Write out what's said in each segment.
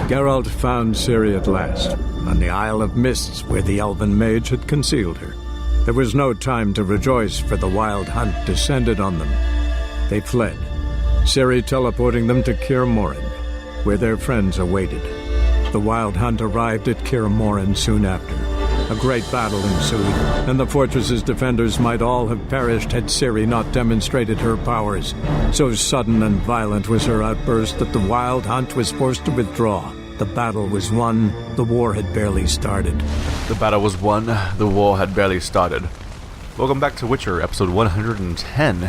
Geralt found Ciri at last, on the Isle of Mists where the elven mage had concealed her. There was no time to rejoice, for the wild hunt descended on them. They fled, Ciri teleporting them to Kaer Morhen, where their friends awaited. The wild hunt arrived at Kaer Morhen soon after. A great battle ensued, and the fortress's defenders might all have perished had Ciri not demonstrated her powers. So sudden and violent was her outburst that the wild hunt was forced to withdraw. The battle was won, the war had barely started. The battle was won, the war had barely started. Welcome back to Witcher, episode 110.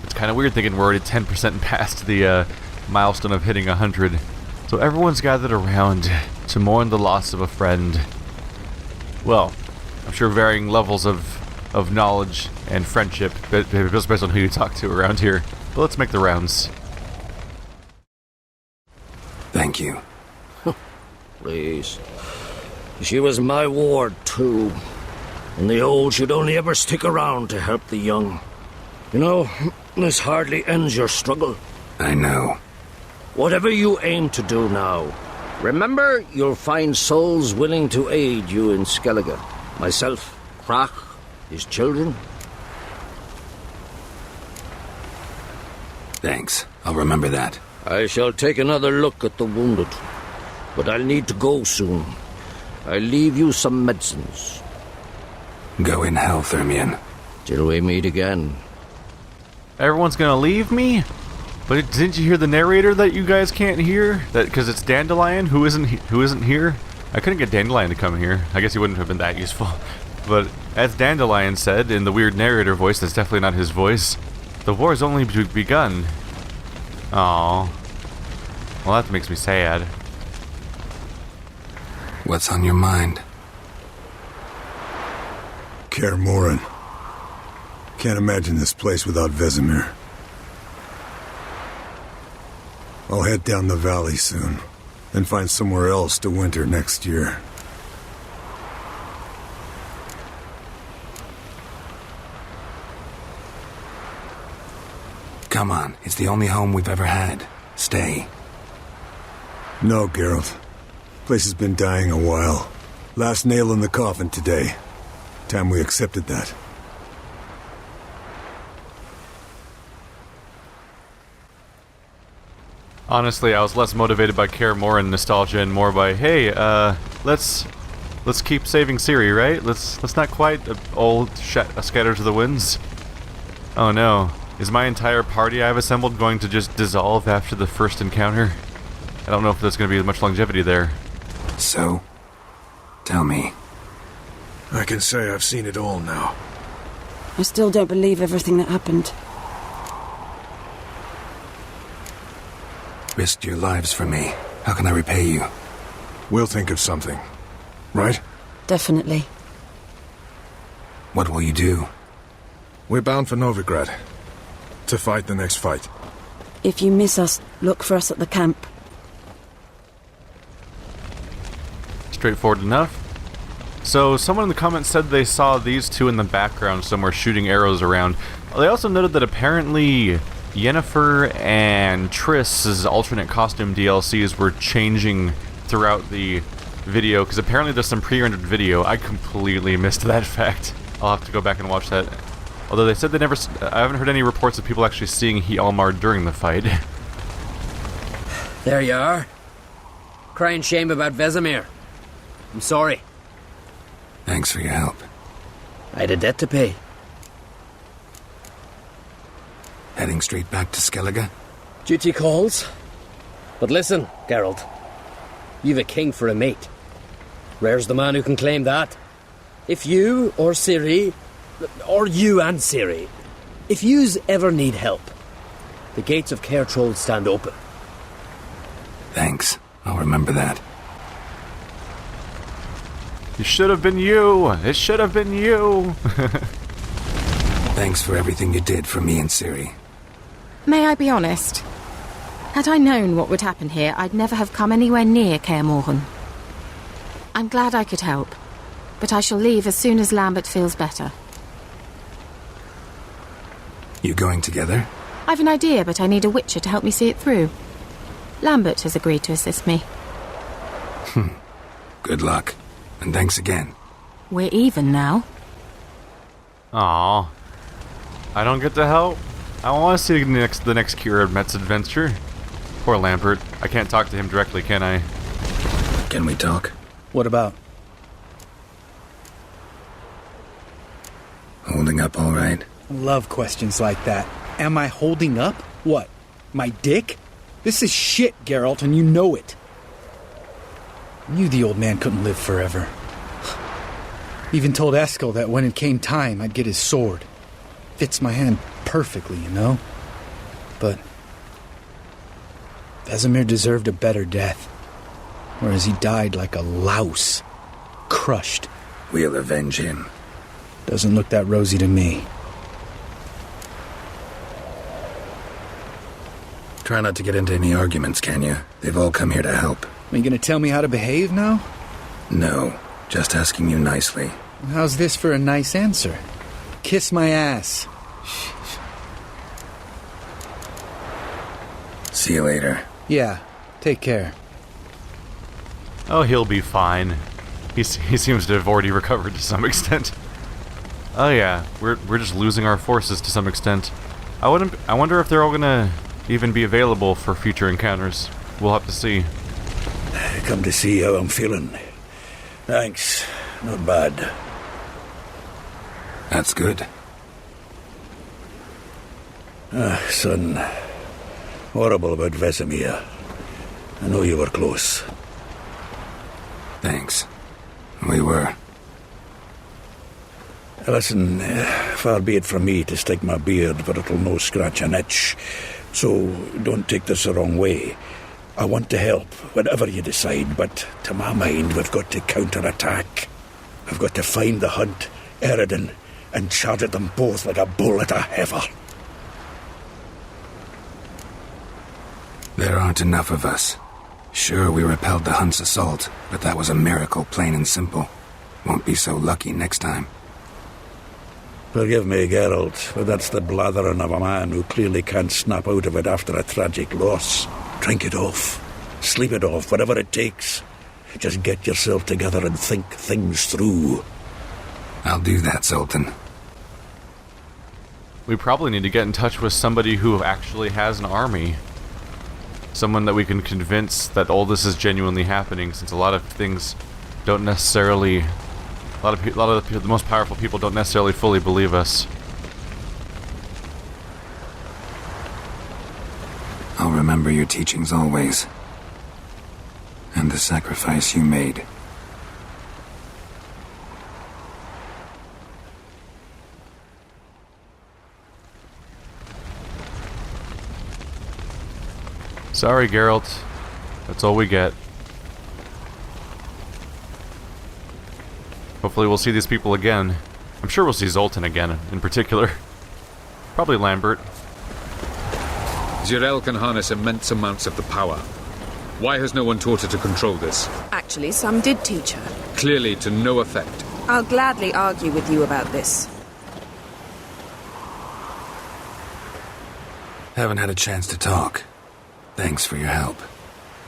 It's kind of weird thinking we're already 10% past the milestone of hitting 100. So everyone's gathered around to mourn the loss of a friend. Well, I'm sure varying levels of knowledge and friendship, but it based on who you talk to around here. But let's make the rounds. Thank you. Please. She was my ward, too. And the old should only ever stick around to help the young. You know, this hardly ends your struggle. I know. Whatever you aim to do now, remember you'll find souls willing to aid you in Skellige. Myself, Krach, his children. Thanks. I'll remember that. I shall take another look at the wounded. But I'll need to go soon. I'll leave you some medicines. Go in hell, Thermian. Till we meet again. Everyone's gonna leave me? But didn't you hear the narrator that you guys can't hear? That because it's Dandelion who isn't here? I couldn't get Dandelion to come here. I guess he wouldn't have been that useful. But as Dandelion said in the weird narrator voice, that's definitely not his voice. The war's only begun. Aww. Well, that makes me sad. What's on your mind? Kaer Morhen. Can't imagine this place without Vesemir. I'll head down the valley soon, and find somewhere else to winter next year. Come on, it's the only home we've ever had. Stay. No, Geralt. Place has been dying a while. Last nail in the coffin today. Time we accepted that. Honestly, I was less motivated by Kaer Morhen nostalgia and more by, hey, let's keep saving Ciri, right? Let's not quite old scatter to the winds. Oh no. Is my entire party I've assembled going to just dissolve after the first encounter? I don't know if there's going to be much longevity there. So, tell me. I can say I've seen it all now. I still don't believe everything that happened. Risked your lives for me. How can I repay you? We'll think of something. Right? Definitely. What will you do? We're bound for Novigrad. To fight the next fight. If you miss us, look for us at the camp. Straightforward enough. So, someone in the comments said they saw these two in the background somewhere shooting arrows around. They also noted that apparently Yennefer and Triss's alternate costume DLCs were changing throughout the video, because apparently there's some pre-rendered video. I completely missed that fact. I'll have to go back and watch that. Although they said they never... I haven't heard any reports of people actually seeing Hjalmar during the fight. There you are. Crying shame about Vesemir. I'm sorry. Thanks for your help. I had a debt to pay. Heading straight back to Skellige? Duty calls. But listen, Geralt. You've a king for a mate. Rare's the man who can claim that. If you or Ciri... or you and Ciri, if yous ever need help, the gates of Caer Troll stand open. Thanks. I'll remember that. It should have been you! It should have been you! Thanks for everything you did for me and Ciri. May I be honest? Had I known what would happen here, I'd never have come anywhere near Kaer Morhen. I'm glad I could help, but I shall leave as soon as Lambert feels better. You going together? I've an idea, but I need a witcher to help me see it through. Lambert has agreed to assist me. Good luck. And thanks again. We're even now. Aw. I don't get to help. I want to see the next Kira Met's adventure. Poor Lambert. I can't talk to him directly, can I? Can we talk? What about? Holding up all right? Love questions like that. Am I holding up? What? My dick? This is shit, Geralt, and you know it. I knew the old man couldn't live forever. Even told Eskel that when it came time, I'd get his sword. Fits my hand perfectly, you know? But Vesemir deserved a better death. Whereas he died like a louse. Crushed. We'll avenge him. Doesn't look that rosy to me. Try not to get into any arguments, can you? They've all come here to help. Are you gonna tell me how to behave now? No, just asking you nicely. How's this for a nice answer? Kiss my ass. See you later. Yeah, take care. Oh, he'll be fine. He seems to have already recovered to some extent. Oh yeah, we're just losing our forces to some extent. I wonder if they're all gonna even be available for future encounters. We'll have to see. Come to see how I'm feeling. Thanks. Not bad. That's good. Son. Horrible about Vesemir. I know you were close. Thanks. We were. Listen, far be it from me to stick my beard, but it'll no scratch an itch. So don't take this the wrong way. I want to help, whatever you decide, but to my mind, we've got to counterattack. We've got to find the hunt, Eredin, and charge at them both like a bull at a heifer. There aren't enough of us. Sure, we repelled the hunt's assault, but that was a miracle, plain and simple. Won't be so lucky next time. Forgive me, Geralt, but that's the blathering of a man who clearly can't snap out of it after a tragic loss. Drink it off. Sleep it off, whatever it takes. Just get yourself together and think things through. I'll do that, Sultan. We probably need to get in touch with somebody who actually has an army. Someone that we can convince that all this is genuinely happening, since a lot of things don't necessarily... A lot of the most powerful people don't necessarily fully believe us. I'll remember your teachings always. And the sacrifice you made. Sorry, Geralt. That's all we get. Hopefully we'll see these people again. I'm sure we'll see Zoltan again, in particular. Probably Lambert. Geralt can harness immense amounts of the power. Why has no one taught her to control this? Actually, some did teach her. Clearly to no effect. I'll gladly argue with you about this. Haven't had a chance to talk. Thanks for your help.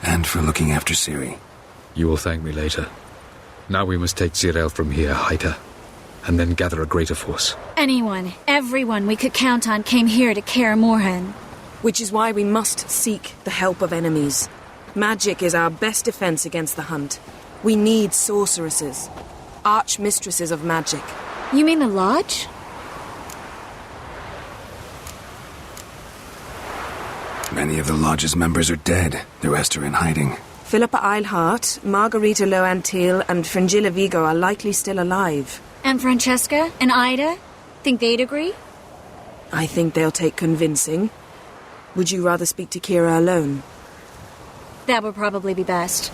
And for looking after Ciri. You will thank me later. Now we must take Geralt from here, hide her, and then gather a greater force. Anyone, everyone we could count on came here to Kaer Morhen. Which is why we must seek the help of enemies. Magic is our best defense against the hunt. We need sorceresses. Archmistresses of magic. You mean the Lodge? Many of the Lodge's members are dead. The rest are in hiding. Philippa Eilhart, Margarita Loantil, and Fringilla Vigo are likely still alive. And Francesca and Ida? Think they'd agree? I think they'll take convincing. Would you rather speak to Kira alone? That would probably be best.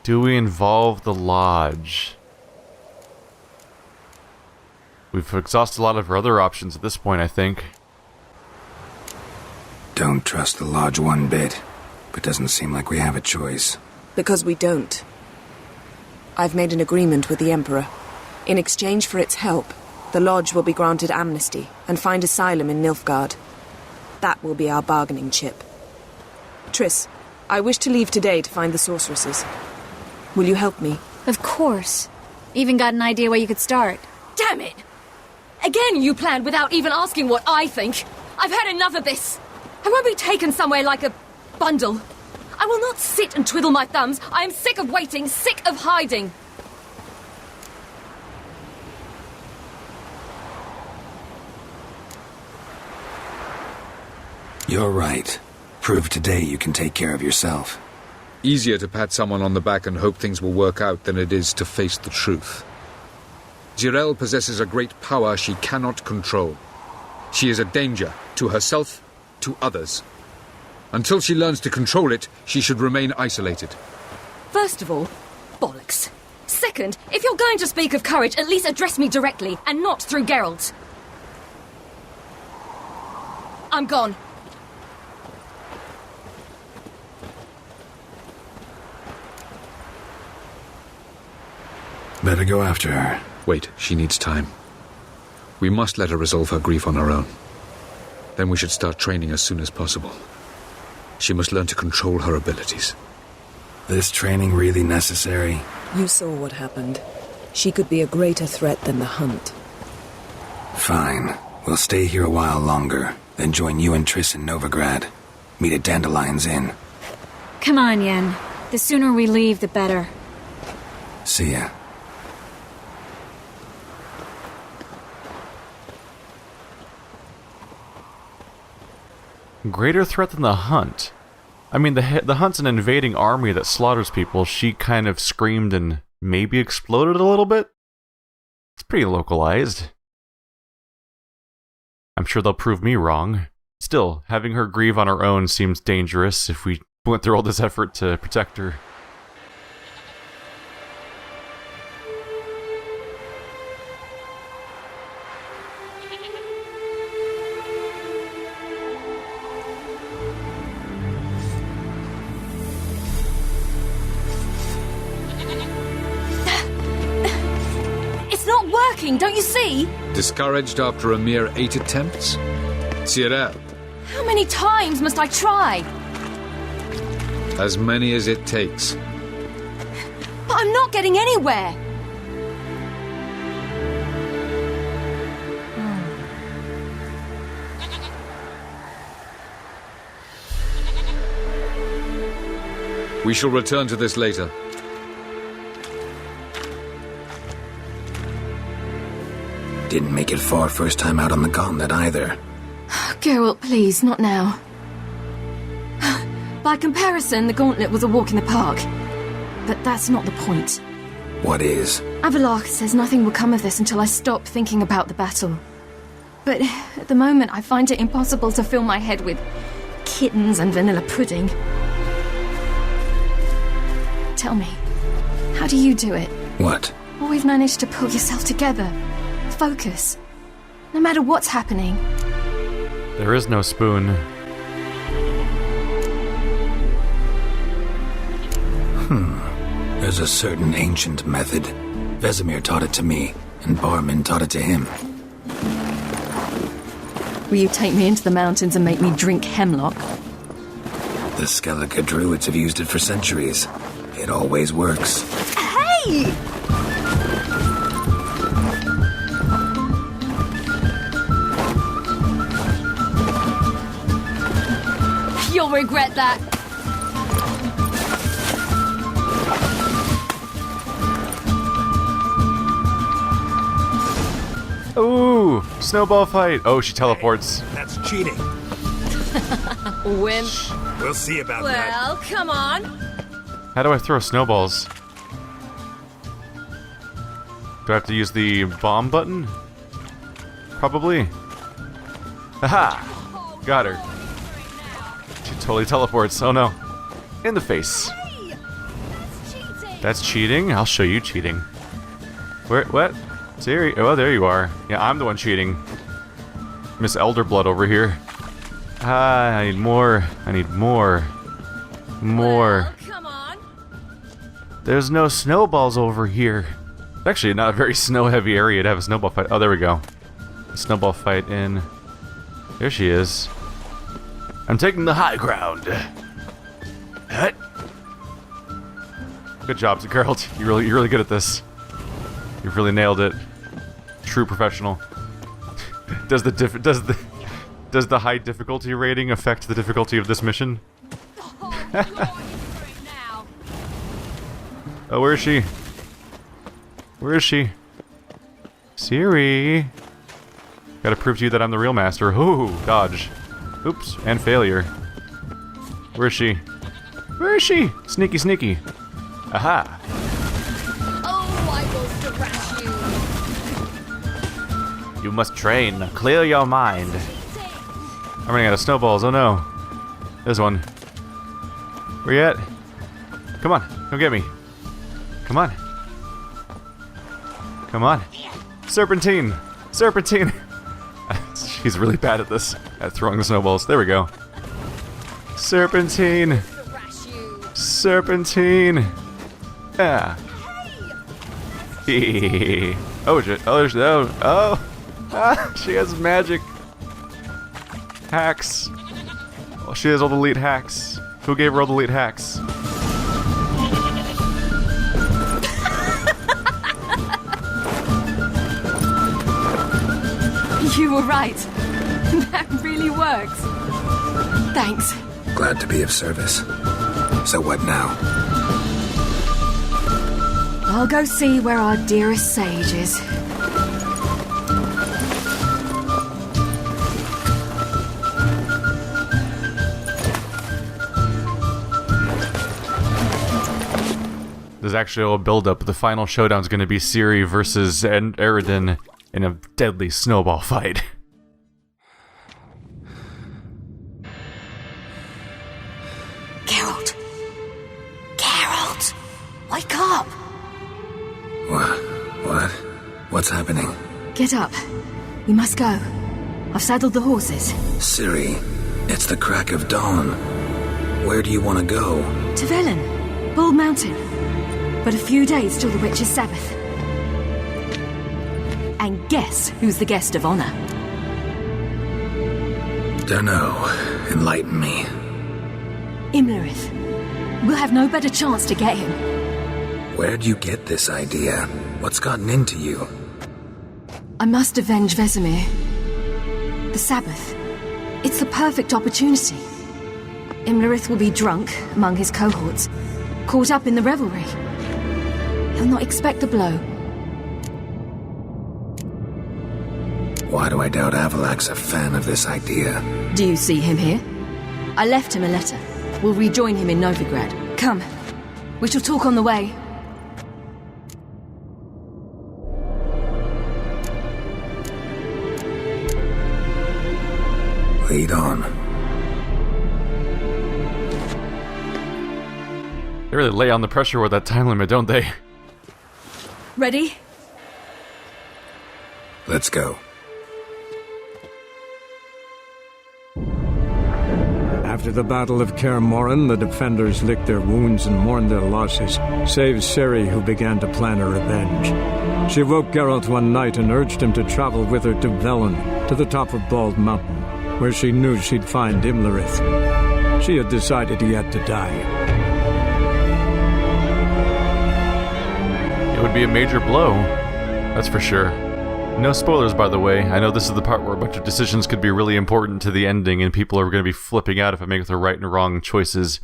Do we involve the Lodge? We've exhausted a lot of our other options at this point, I think. Don't trust the Lodge one bit, but doesn't seem like we have a choice. Because we don't. I've made an agreement with the Emperor. In exchange for its help, the Lodge will be granted amnesty and find asylum in Nilfgaard. That will be our bargaining chip. Triss, I wish to leave today to find the sorceresses. Will you help me? Of course. Even got an idea where you could start. Damn it! Again you planned without even asking what I think. I've had enough of this. I won't be taken somewhere like a bundle. I will not sit and twiddle my thumbs. I am sick of waiting, sick of hiding. You're right. Prove today you can take care of yourself. Easier to pat someone on the back and hope things will work out than it is to face the truth. Geralt possesses a great power she cannot control. She is a danger to herself, to others. Until she learns to control it, she should remain isolated. First of all, bollocks. Second, if you're going to speak of courage, at least address me directly, and not through Geralt. I'm gone. Better go after her. Wait, she needs time. We must let her resolve her grief on her own. Then we should start training as soon as possible. She must learn to control her abilities. This training really necessary? You saw what happened. She could be a greater threat than the hunt. Fine. We'll stay here a while longer, then join you and Triss in Novigrad. Meet at Dandelion's Inn. Come on, Yen. The sooner we leave, the better. See ya. Greater threat than the hunt? I mean, the hunt's an invading army that slaughters people. She kind of screamed and maybe exploded a little bit? It's pretty localized. I'm sure they'll prove me wrong. Still, having her grieve on her own seems dangerous if we went through all this effort to protect her. Don't you see? Discouraged after a mere 8 attempts? Cyril. How many times must I try? As many as it takes. But I'm not getting anywhere. We shall return to this later. Didn't make it far first time out on the gauntlet either. Geralt, please, not now. By comparison, the gauntlet was a walk in the park. But that's not the point. What is? Avallac'h says nothing will come of this until I stop thinking about the battle. But at the moment, I find it impossible to fill my head with kittens and vanilla pudding. Tell me, how do you do it? What? Always manage to pull yourself together. Focus. No matter what's happening. There is no spoon. There's a certain ancient method. Vesemir taught it to me, and Barman taught it to him. Will you take me into the mountains and make me drink hemlock? The Skellige druids have used it for centuries. It always works. Hey! You'll regret that. Ooh, snowball fight. Oh, she teleports. Hey, that's cheating. Wimp. We'll see about that. Well, come on. How do I throw snowballs? Do I have to use the bomb button? Probably. Haha! Got her. She totally teleports. Oh no. In the face. That's cheating? I'll show you cheating. Where? What? Siri? Oh, there you are. Yeah, I'm the one cheating. Miss Elderblood over here. I need more. I need more. More. Well, come on. There's no snowballs over here. Actually, not a very snow-heavy area to have a snowball fight. Oh, there we go. Snowball fight in. There she is. I'm taking the high ground. Hut. Good job, Geralt. You're really good at this. You've really nailed it. True professional. Does the high difficulty rating affect the difficulty of this mission? Oh, where is she? Where is she? Siri! Gotta prove to you that I'm the real master. Ooh, dodge. Oops, and failure. Where is she? Where is she? Sneaky, sneaky. Aha! Oh, I will thrash you. You must train. Clear your mind. I'm running out of snowballs. Oh no. There's one. Where you at? Come on. Come get me. Come on. Come on. Serpentine! Serpentine! She's really bad at this. At throwing the snowballs. There we go. Serpentine! Serpentine! Yeah. Oh shit. Oh, there's no. Oh! Ah, she has magic. Hacks. Oh, she has all the elite hacks. Who gave her all the elite hacks? You were right. That really works. Thanks. Glad to be of service. So what now? I'll go see where our dearest sage is. There's actually a build-up. The final showdown is going to be Ciri versus Eredin in a deadly snowball fight. Geralt! Geralt! Wake up! What? What's happening? Get up. We must go. I've saddled the horses. Ciri, it's the crack of dawn. Where do you want to go? To Velen, Bald Mountain. But a few days till the Witch's Sabbath. And guess who's the guest of honor? Dunno. Enlighten me. Imlerith. We'll have no better chance to get him. Where'd you get this idea? What's gotten into you? I must avenge Vesemir. The Sabbath. It's the perfect opportunity. Imlerith will be drunk among his cohorts, caught up in the revelry. He'll not expect the blow. Why do I doubt Avalak's a fan of this idea? Do you see him here? I left him a letter. We'll rejoin him in Novigrad. Come. We shall talk on the way. Lead on. They really lay on the pressure with that time limit, don't they? Ready? Let's go. After the Battle of Kaer Morhen, the defenders licked their wounds and mourned their losses, save Ciri, who began to plan her revenge. She woke Geralt one night and urged him to travel with her to Velen, to the top of Bald Mountain, where she knew she'd find Imlerith. She had decided he had to die. It would be a major blow, that's for sure. No spoilers, by the way. I know this is the part where a bunch of decisions could be really important to the ending and people are going to be flipping out if I make the right and wrong choices.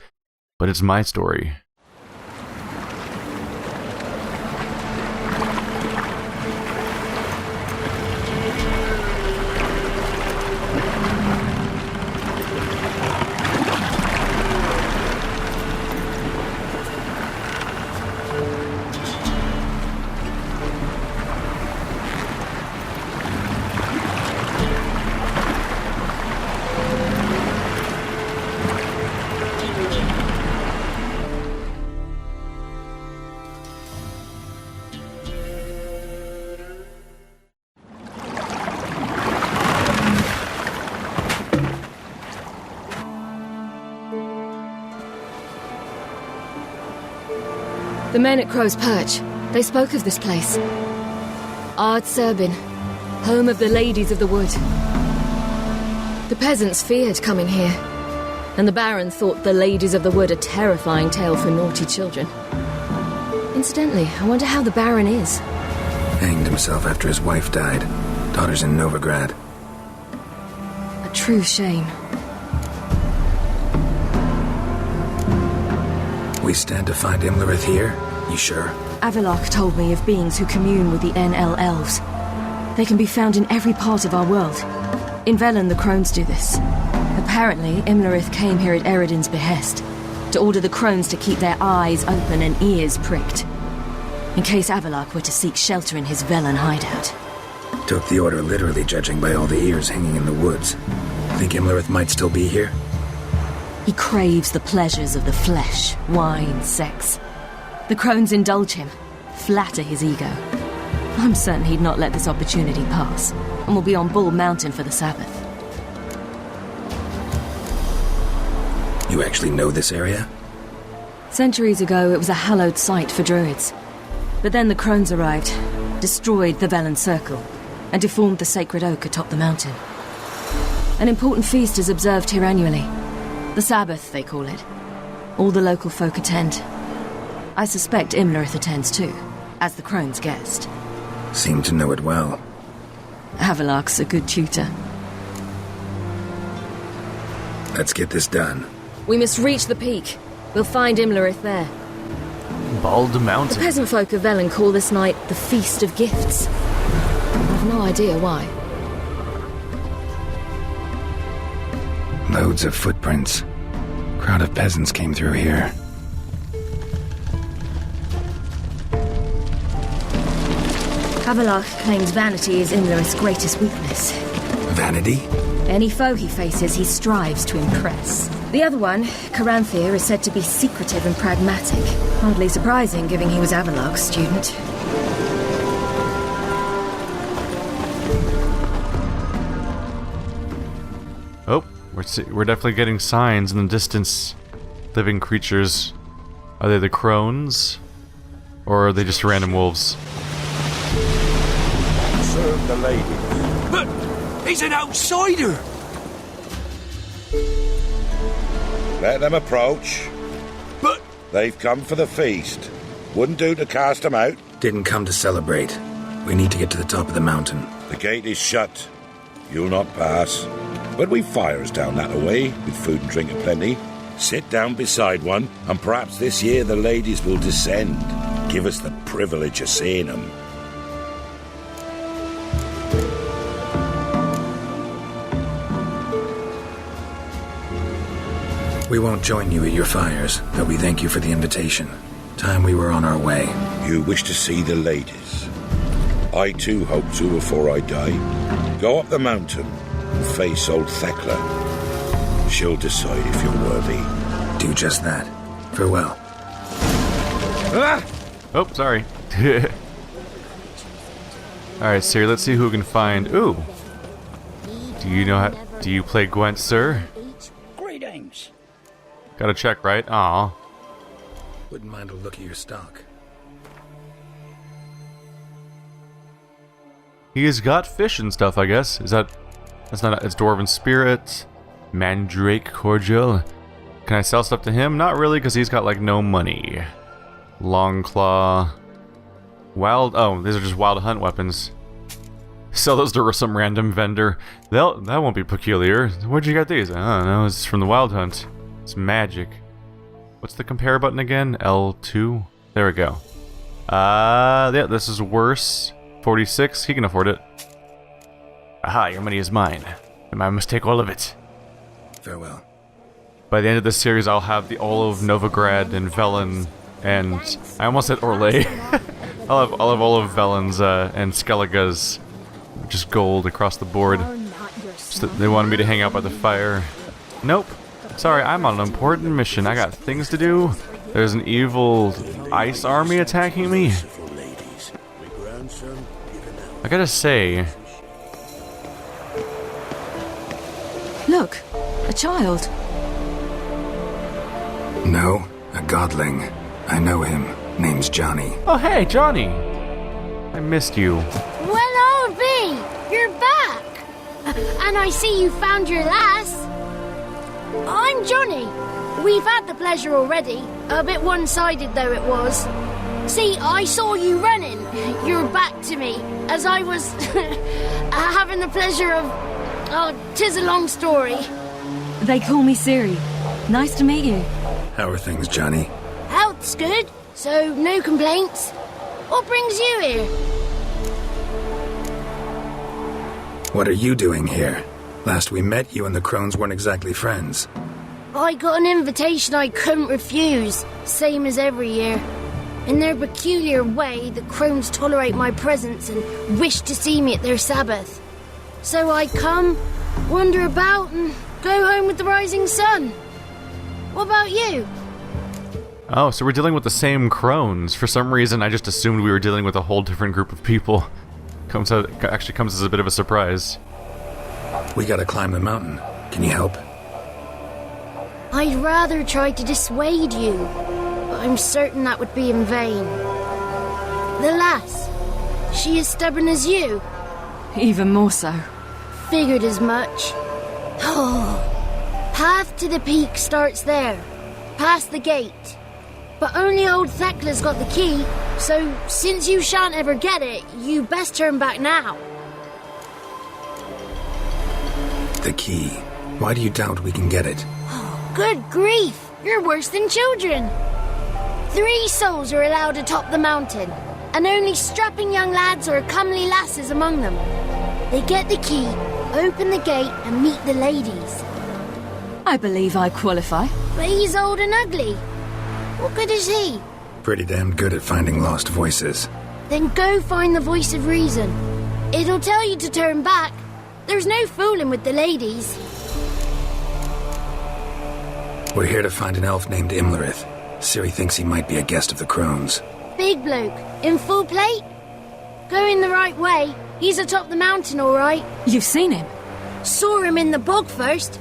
But it's my story. The men at Crow's Perch, they spoke of this place. Ard Serbin, home of the ladies of the wood. The peasants feared coming here. And the Baron thought the Ladies of the Wood a terrifying tale for naughty children. Incidentally, I wonder how the Baron is. Hanged himself after his wife died. Daughter's in Novigrad. A true shame. We stand to find Imlerith here? You sure? Avalok told me of beings who commune with the NL elves. They can be found in every part of our world. In Velen, the crones do this. Apparently, Imlerith came here at Eredin's behest, to order the crones to keep their eyes open and ears pricked, in case Avalok were to seek shelter in his Velen hideout. Took the order literally, judging by all the ears hanging in the woods. Think Imlerith might still be here? He craves the pleasures of the flesh, wine, sex. The crones indulge him, flatter his ego. I'm certain he'd not let this opportunity pass, and will be on Bull Mountain for the Sabbath. You actually know this area? Centuries ago, it was a hallowed site for druids. But then the crones arrived, destroyed the Velen Circle, and deformed the sacred oak atop the mountain. An important feast is observed here annually. The Sabbath, they call it. All the local folk attend. I suspect Imlerith attends too, as the crone's guest. Seem to know it well. Avalok's a good tutor. Let's get this done. We must reach the peak. We'll find Imlerith there. Bald Mountain. The peasant folk of Velen call this night the Feast of Gifts. I've no idea why. Loads of footprints. Crowd of peasants came through here. Avalok claims vanity is Imlerith's greatest weakness. Vanity? Any foe he faces, he strives to impress. The other one, Caranthir, is said to be secretive and pragmatic. Hardly surprising, given he was Avalok's student. Oh, we're definitely getting signs in the distance. Living creatures. Are they the crones? Or are they just random wolves? Serve the lady. But he's an outsider! Let them approach. But they've come for the feast. Wouldn't do to cast them out. Didn't come to celebrate. We need to get to the top of the mountain. The gate is shut. You'll not pass. But we've fires down that away, with food and drink aplenty. Sit down beside one, and perhaps this year the ladies will descend. Give us the privilege of seeing them. We won't join you at your fires, but we thank you for the invitation. Time we were on our way. You wish to see the ladies. I too hope to before I die. Go up the mountain and face old Thekla. She'll decide if you're worthy. Do just that. Farewell. Ah! Oh, sorry. Alright, Siri, let's see who we can find. Ooh. Do you play Gwent, sir? Greetings. Gotta check, right? Aw. Wouldn't mind a look at your stock. He's got fish and stuff, I guess. That's not it's Dwarven Spirit, Mandrake Cordial. Can I sell stuff to him? Not really, because he's got like no money. Longclaw. Oh, these are just wild hunt weapons. Sell those to some random vendor. That won't be peculiar. Where'd you get these? I don't know, it's from the wild hunt. It's magic. What's the compare button again? L2? There we go. Yeah, this is worse. 46, he can afford it. Aha, your money is mine. And I must take all of it. Farewell. By the end of this series, I'll have all of Novigrad and Velen, and I almost said Orlais. I'll have all of Velen's and Skellige's just gold across the board. They wanted me to hang out by the fire. Nope. Sorry, I'm on an important mission. I got things to do. There's an evil ice army attacking me. I gotta say... Look, a child. No, a godling. I know him. Name's Johnny. Oh, hey, Johnny. I missed you. Well, old B, you're back. And I see you found your lass. I'm Johnny. We've had the pleasure already. A bit one-sided, though it was. See, I saw you running, your back to me, as I was having the pleasure of... Oh, 'tis a long story. They call me Ciri. Nice to meet you. How are things, Johnny? Health's good, so no complaints. What brings you here? What are you doing here? Last we met, you and the crones weren't exactly friends. I got an invitation I couldn't refuse, same as every year. In their peculiar way, the crones tolerate my presence and wish to see me at their Sabbath. So I come, wander about, and go home with the rising sun. What about you? Oh, so we're dealing with the same crones. For some reason, I just assumed we were dealing with a whole different group of people. Actually comes as a bit of a surprise. We gotta climb the mountain. Can you help? I'd rather try to dissuade you, but I'm certain that would be in vain. The lass, she as stubborn as you? Even more so. Figured as much. Oh, path to the peak starts there, past the gate. But only old Thekla's got the key, so since you shan't ever get it, you best turn back now. The key. Why do you doubt we can get it? Good grief, you're worse than children. 3 souls are allowed atop the mountain, and only strapping young lads or comely lasses among them. They get the key, open the gate, and meet the ladies. I believe I qualify. But he's old and ugly. What good is he? Pretty damn good at finding lost voices. Then go find the voice of reason. It'll tell you to turn back. There's no fooling with the ladies. We're here to find an elf named Imlerith. Ciri thinks he might be a guest of the crones. Big bloke, in full plate? Going the right way. He's atop the mountain, all right. You've seen him? Saw him in the bog first.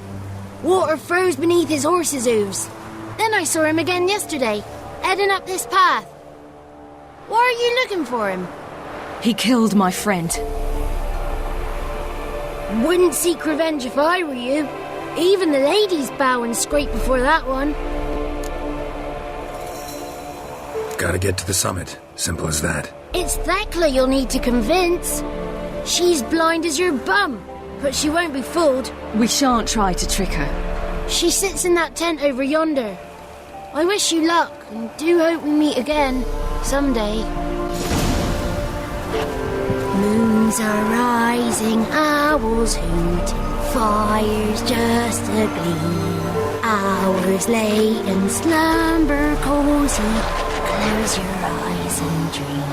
Water froze beneath his horse's hooves. Then I saw him again yesterday, heading up this path. Why are you looking for him? He killed my friend. Wouldn't seek revenge if I were you. Even the ladies bow and scrape before that one. Gotta get to the summit. Simple as that. It's Thekla you'll need to convince. She's blind as your bum, but she won't be fooled. We shan't try to trick her. She sits in that tent over yonder. I wish you luck, and do hope we meet again, someday. Moons are rising, owls hoot, fires just a gleam. Hours late and slumber cozy, close your eyes and dream.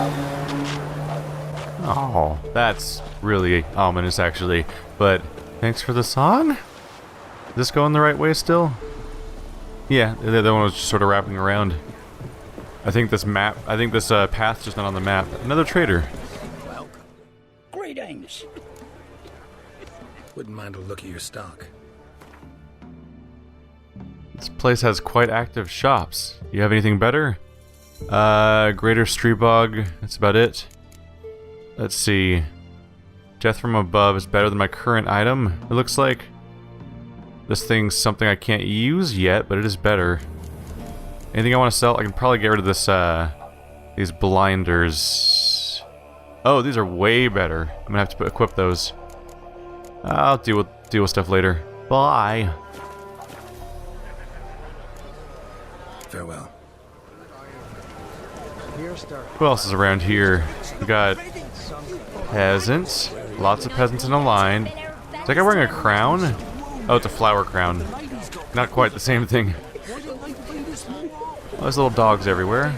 Oh, that's really ominous, actually. But thanks for the song? Is this going the right way still? Yeah, the other one was just sort of wrapping around. I think this path's just not on the map. Another trader. Welcome. Greetings. Wouldn't mind a look at your stock. This place has quite active shops. You have anything better? Greater Streebog, that's about it. Let's see. Death from above is better than my current item, it looks like. This thing's something I can't use yet, but it is better. Anything I want to sell? I can probably get rid of this, these blinders. Oh, these are way better. I'm gonna have to equip those. I'll deal with stuff later. Bye. Farewell. Who else is around here? We got peasants. Lots of peasants in a line. Is that guy wearing a crown? Oh, it's a flower crown. Not quite the same thing. Oh, there's little dogs everywhere.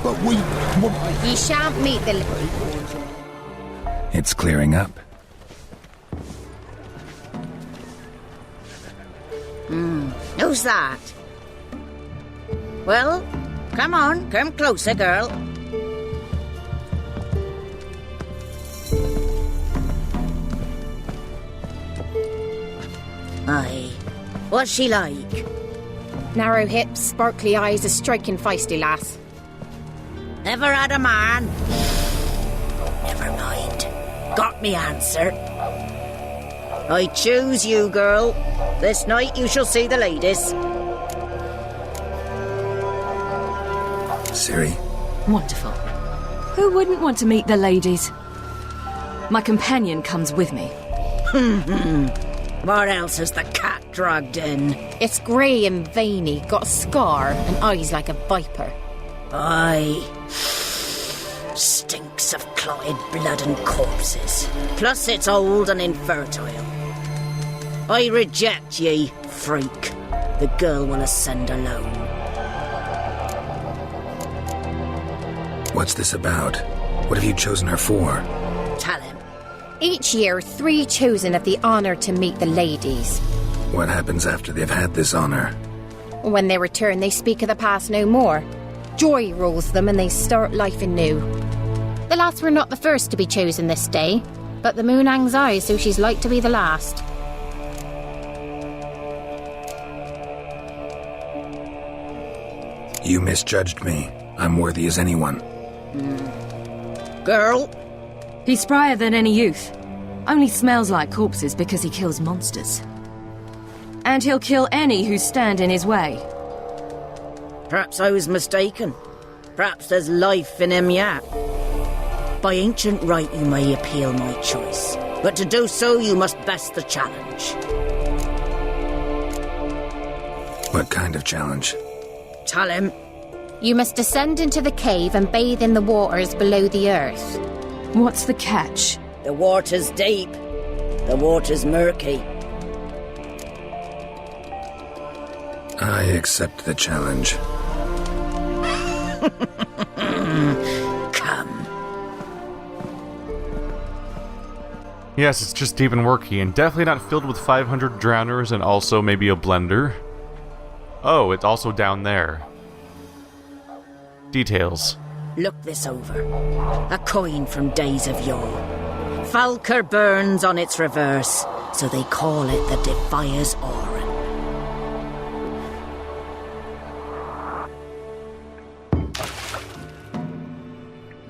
But ye shan't meet the... It's clearing up. Who's that? Well, come on, come closer, girl. Aye. What's she like? Narrow hips, sparkly eyes, a striking feisty lass. Never had a man? Never mind. Got me answer. I choose you, girl. This night you shall see the ladies. Ciri? Wonderful. Who wouldn't want to meet the ladies? My companion comes with me. What else has the cat dragged in? It's grey and veiny, got a scar, and eyes like a viper. Aye. Stinks of clotted blood and corpses. Plus it's old and infertile. I reject ye, freak. The girl will ascend alone. What's this about? What have you chosen her for? Tell him. Each year, 3 chosen have the honour to meet the ladies. What happens after they've had this honor? When they return, they speak of the past no more. Joy rules them and they start life anew. The lads were not the first to be chosen this day, but the moon hangs high, so she's like to be the last. You misjudged me. I'm worthy as anyone. Girl? He's sprier than any youth. Only smells like corpses because he kills monsters. And he'll kill any who stand in his way. Perhaps I was mistaken. Perhaps there's life in him yet. By ancient right you may appeal my choice, but to do so you must best the challenge. What kind of challenge? Tell him. You must descend into the cave and bathe in the waters below the earth. What's the catch? The water's deep. The water's murky. I accept the challenge. Come. Yes, it's just deep and murky, and definitely not filled with 500 drowners and also maybe a blender. Oh, it's also down there. Details. Look this over. A coin from days of yore. Falker burns on its reverse, so they call it the Defier's Oran.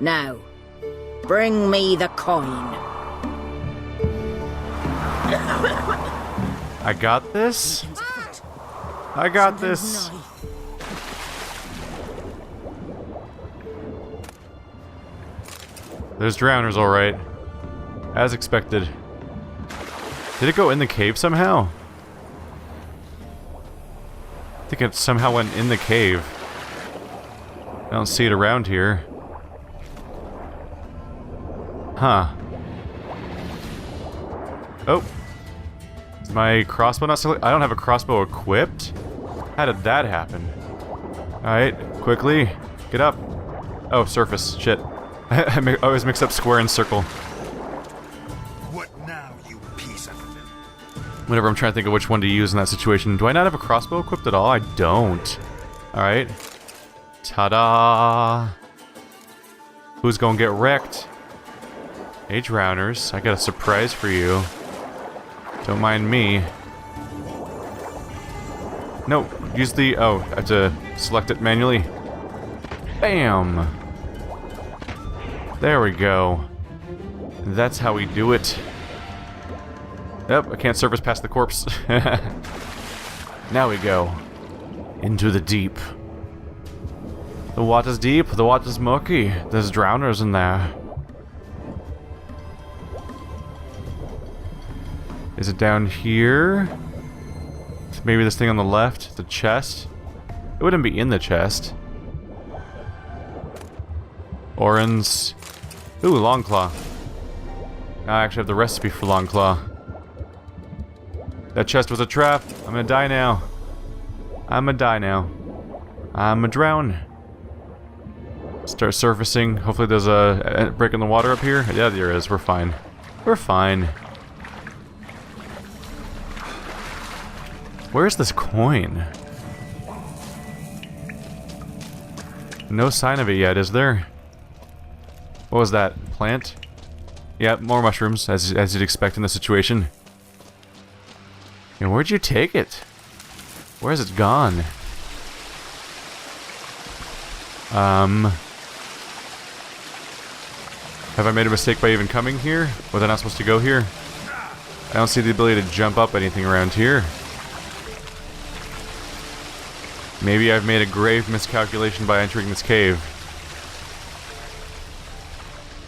Now, bring me the coin. I got this? I got this. There's drowners, alright. As expected. Did it go in the cave somehow? I think it somehow went in the cave. I don't see it around here. Huh. Oh. Is my crossbow not still? I don't have a crossbow equipped? How did that happen? Alright, quickly. Get up. Oh, surface. Shit. I always mix up square and circle. What now, you piece of... Whenever I'm trying to think of which one to use in that situation. Do I not have a crossbow equipped at all? I don't. Alright. Ta-da! Who's gonna get wrecked? Hey, drowners. I got a surprise for you. Don't mind me. No, use the... Oh, I have to select it manually. Bam! There we go. That's how we do it. Yep, I can't surface past the corpse. Now we go. Into the deep. The water's deep, the water's murky. There's drowners in there. Is it down here? Maybe this thing on the left? The chest? It wouldn't be in the chest. Oran's. Ooh, Longclaw. I actually have the recipe for Longclaw. That chest was a trap. I'm gonna die now. I'm gonna die now. I'm gonna drown. Start surfacing. Hopefully there's a break in the water up here. Yeah, there is. We're fine. We're fine. Where's this coin? No sign of it yet, is there? What was that? Plant? Yeah, more mushrooms, as you'd expect in this situation. And where'd you take it? Where's it gone? Have I made a mistake by even coming here? Was I not supposed to go here? I don't see the ability to jump up anything around here. Maybe I've made a grave miscalculation by entering this cave.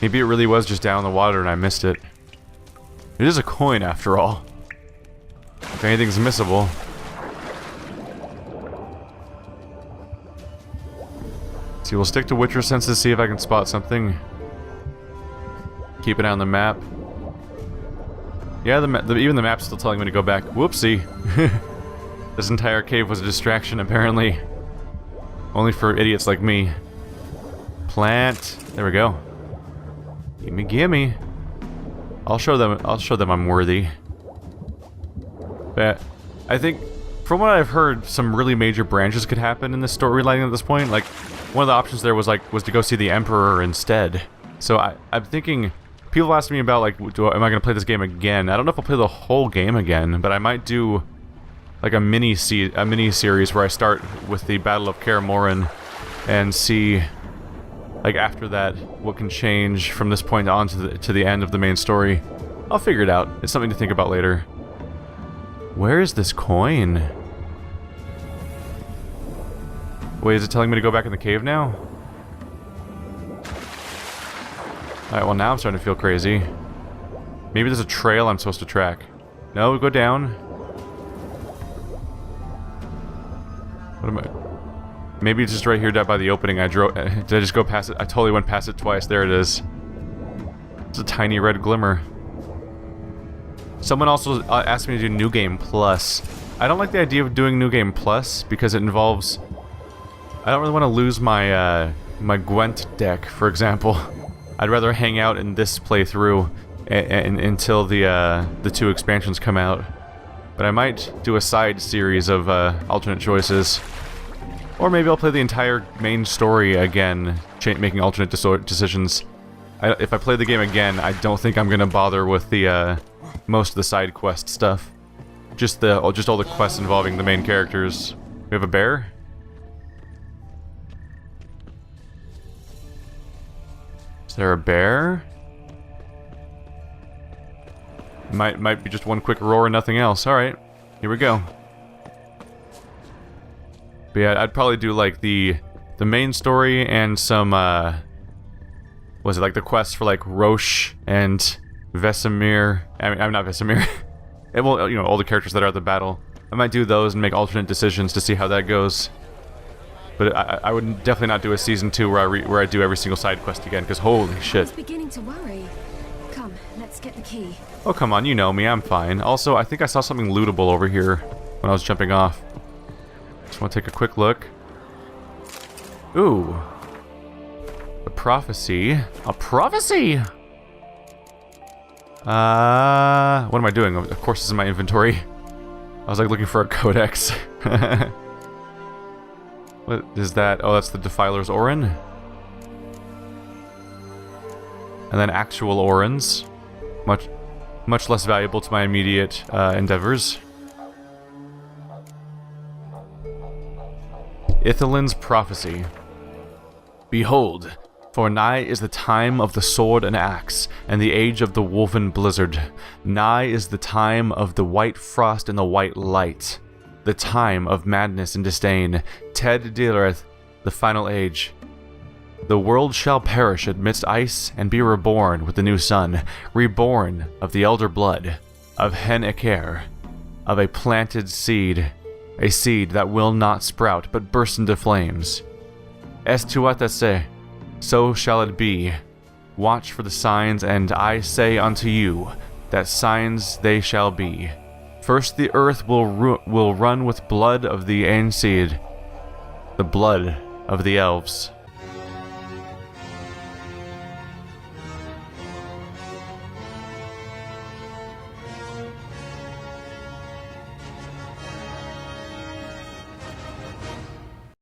Maybe it really was just down in the water and I missed it. It is a coin after all. If anything's missable. See, we'll stick to Witcher senses, see if I can spot something. Keep an eye on the map. Yeah, even the map's still telling me to go back. Whoopsie. This entire cave was a distraction, apparently. Only for idiots like me. Plant. There we go. Gimme, gimme. I'll show them I'm worthy. But I think, from what I've heard, some really major branches could happen in this storyline at this point. Like, one of the options there was to go see the Emperor instead. So I'm thinking, people ask me about like, am I going to play this game again? I don't know if I'll play the whole game again, but I might do like a mini series where I start with the Battle of Kaer Morhen and see, like, after that, what can change from this point on to the end of the main story. I'll figure it out. It's something to think about later. Where is this coin? Wait, is it telling me to go back in the cave now? Alright, well now I'm starting to feel crazy. Maybe there's a trail I'm supposed to track. No, go down. What am I... Maybe it's just right here down by the opening. Did I just go past it? I totally went past it twice. There it is. It's a tiny red glimmer. Someone also asked me to do New Game Plus. I don't like the idea of doing New Game Plus because it involves... I don't really want to lose my my Gwent deck, for example. I'd rather hang out in this playthrough until the 2 expansions come out. But I might do a side series of alternate choices. Or maybe I'll play the entire main story again, making alternate decisions. If I play the game again, I don't think I'm gonna bother with the most of the side quest stuff. Just all the quests involving the main characters. We have a bear? Is there a bear? Might be just one quick roar and nothing else. Alright, here we go. But yeah, I'd probably do like the main story and some was it like the quest for like Roche and Vesemir? I'm not Vesemir. Well, you know, all the characters that are at the battle. I might do those and make alternate decisions to see how that goes. But I would definitely not do a season 2 where I do every single side quest again, because holy shit. I was beginning to worry. Come, let's get the key. Oh come on, you know me, I'm fine. Also, I think I saw something lootable over here when I was jumping off. Just want to take a quick look. Ooh. The prophecy. A prophecy! What am I doing? Of course it's in my inventory. I was like looking for a codex. What is that? Oh, that's the Defiler's Orin. And then actual Orins. Much less valuable to my immediate endeavors. Ithelin's Prophecy. Behold, for nigh is the time of the sword and axe, and the age of the woven blizzard. Nigh is the time of the white frost and the white light. The time of madness and disdain. Ted deareth the final age. The world shall perish amidst ice and be reborn with the new sun, reborn of the elder blood, of Hen Eker, of a planted seed, a seed that will not sprout but burst into flames. Estuatase, so shall it be. Watch for the signs, and I say unto you that signs they shall be. First the earth will run with blood of the Aenseed, the blood of the elves.